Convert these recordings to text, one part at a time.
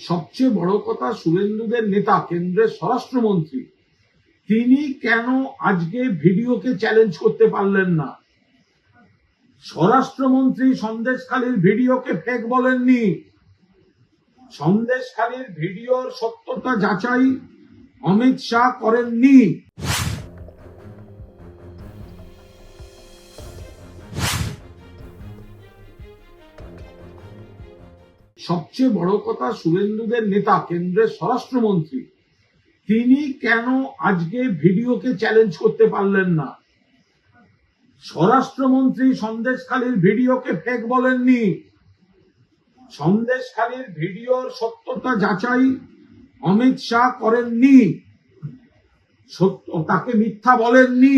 সবচেয়ে বড় কথা, শুভেন্দুদের নেতা কেন্দ্রের স্বরাষ্ট্রমন্ত্রী তিনি কেন আজকে ভিডিওকে চ্যালেঞ্জ করতে পারলেন না? স্বরাষ্ট্রমন্ত্রী সন্দেশখালীর ভিডিওকে ফেক বলেননি। সন্দেশখালীর ভিডিওর সত্যতা যাচাই অমিত শাহ করেননি। সবচেয়ে বড় কথা, শুভেন্দুদের নেতা কেন্দ্রের স্বরাষ্ট্রমন্ত্রী তিনি কেন আজকে ভিডিওকে চ্যালেঞ্জ করতে পারলেন না? স্বরাষ্ট্রমন্ত্রী সন্দেশখালীর ভিডিওকে ফেক বলেননি। সন্দেশখালীর ভিডিওর সত্যতা যাচাই অমিত শাহ করেননি। তাকে মিথ্যা বলেননি,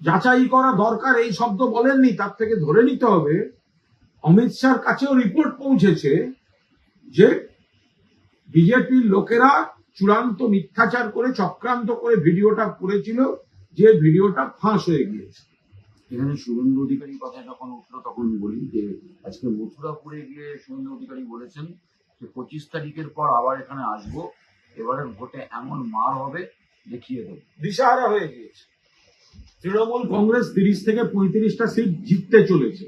যাচাই করা দরকার এই শব্দ বলেননি। তার থেকে ধরে নিতে হবে অমিত শাহর কাছেও রিপোর্ট পৌঁছেছে যে বিজেপির লোকেরা চূড়ান্ত মিথ্যাচার করে চক্রান্ত করে ভিডিওটা করেছিল, যে ভিডিওটা ফাঁস হয়ে গিয়েছে। এখানে শুভেন্দু অধিকারীর কথা যখন উঠলো তখন বলি যে আজকে মথুরাপুরে গিয়ে শুভেন্দু অধিকারী বলেছেন যে 25 তারিখের পর আবার এখানে আসবো, এবারের ভোটে এমন মার হবে দেখিয়ে দেব। দিশাহারা হয়ে গিয়েছে। তৃণমূল কংগ্রেস 30 থেকে 35টা সিট জিততে চলেছে।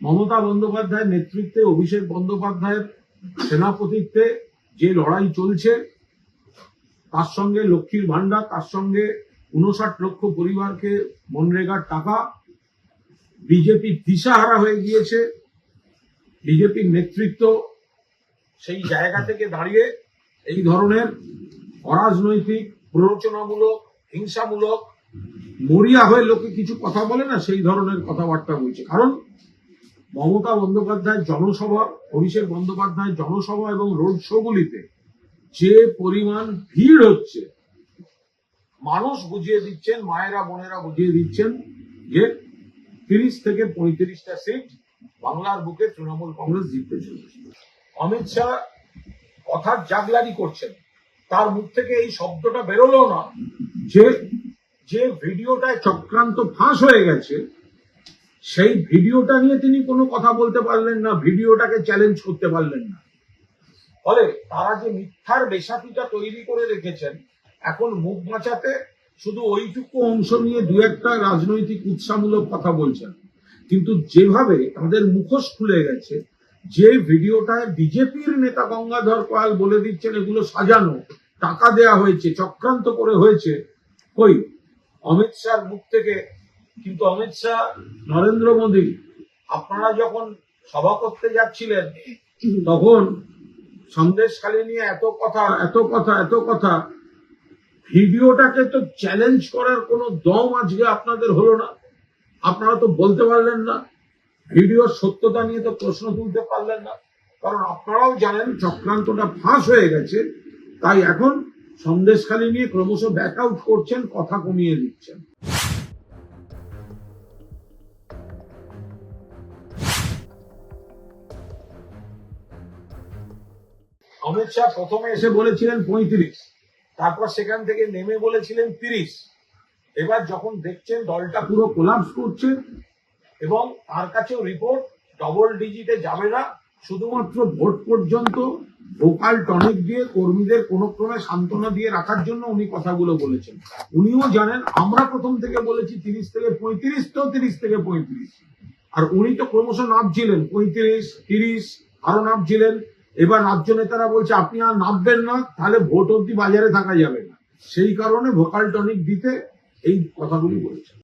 মমতা বন্দ্যোপাধ্যায়ের নেতৃত্বে, অভিষেক বন্দ্যোপাধ্যায়ের সেনাপতিত্বে যে লড়াই চলছে, তার সঙ্গে লক্ষ্মীর ভান্ডার, তার সঙ্গে 59 লক্ষ পরিবারকে মনরেগার টাকা, বিজেপি দিশাহারা হয়ে গিয়েছে। বিজেপির নেতৃত্ব সেই জায়গা থেকে দাঁড়িয়ে এই ধরনের অরাজনৈতিক, প্ররোচনামূলক, হিংসামূলক, মরিয়া হয়ে লোকে কিছু কথা বলে না, সেই ধরনের কথাবার্তা বলছে। কারণ মমতা বন্দ্যোপাধ্যায়ের জনসভা, অভিষেক বন্দ্যোপাধ্যায়ের জনসভা এবং রোড শোগুলিতে যে পরিমাণ ভিড় হচ্ছে, মানুষ বুঝিয়ে দিচ্ছেন, মায়েরা বোনেরা বুঝিয়ে দিচ্ছেন যে 30 থেকে 35টা সিট বাংলার বুকে তৃণমূল কংগ্রেস জিততে চলেছে। অমিত শাহ কথার জাগলারি করছেন, তার মুখ থেকে এই শব্দটা বেরোলো না যে ভিডিওটায় চক্রান্ত ফাঁস হয়ে গেছে, সেই ভিডিওটা নিয়ে তিনি কোনো কথা বলতে পারলেন না, ভিডিওটাকে চ্যালেঞ্জ করতে পারলেন না। ফলে তারা যে মিথ্যার বেসাতিটা তৈরি করে রেখেছেন, এখন মুখ বাঁচাতে শুধু ওইটুকু অংশ নিয়ে দু একটা রাজনৈতিক উৎসাহমূলক কথা বলছেন। কিন্তু যেভাবে তাদের মুখোশ খুলে গেছে, যে ভিডিওটায় বিজেপির নেতা গঙ্গাধর কয়াল বলে দিচ্ছেন এগুলো সাজানো, টাকা দেয়া হয়েছে, চক্রান্ত করে হয়েছে, ওই অমিত শাহর মুখ থেকে। কিন্তু অমিত শাহ, নরেন্দ্র মোদী, আপনারা যখন সভা করতে যাচ্ছিলেন তখন সন্দেশখালী নিয়ে এত কথা, ভিডিওটাকে তো চ্যালেঞ্জ করার কোনো দম আজকে আপনাদের হলো না। আপনারা তো বলতে পারলেন না, ভিডিওর সত্যতা নিয়ে তো প্রশ্ন তুলতে পারলেন না। কারণ আপনারাও জানেন চক্রান্তটা ফাঁস হয়ে গেছে, তাই এখন সন্দেশখালী নিয়ে ক্রমশ ব্যাক আউট করছেন, কথা কমিয়ে দিচ্ছেন। অমিত শাহ প্রথমে এসে বলেছিলেন 35, তারপর সেখান থেকে নেমে বলেছিলেন 30। এবার যখন দেখছেন দলটা পুরো কোলাপস করছে এবং তার কাছেও রিপোর্ট ডবল ডিজিটে যাবে না, শুধুমাত্র ভোট পর্যন্ত ভোকাল টনিক দিয়ে কর্মীদের কোন ক্রমে সান্ত্বনা দিয়ে রাখার জন্য উনি কথাগুলো বলেছেন। উনিও জানেন আমরা প্রথম থেকে বলেছি 30 থেকে 35, তো 30 থেকে 35, আর উনি তো ক্রমশ নামছিলেন 35, 30, আরো নামছিলেন। এবার রাজ্য নেতারা বলছে আপনি আর নামবেন না, তাহলে ভোট অব্দি বাজারে থাকা যাবে না। সেই কারণে ভোকাল টনিক দিতে এই কথাগুলি বলেছেন।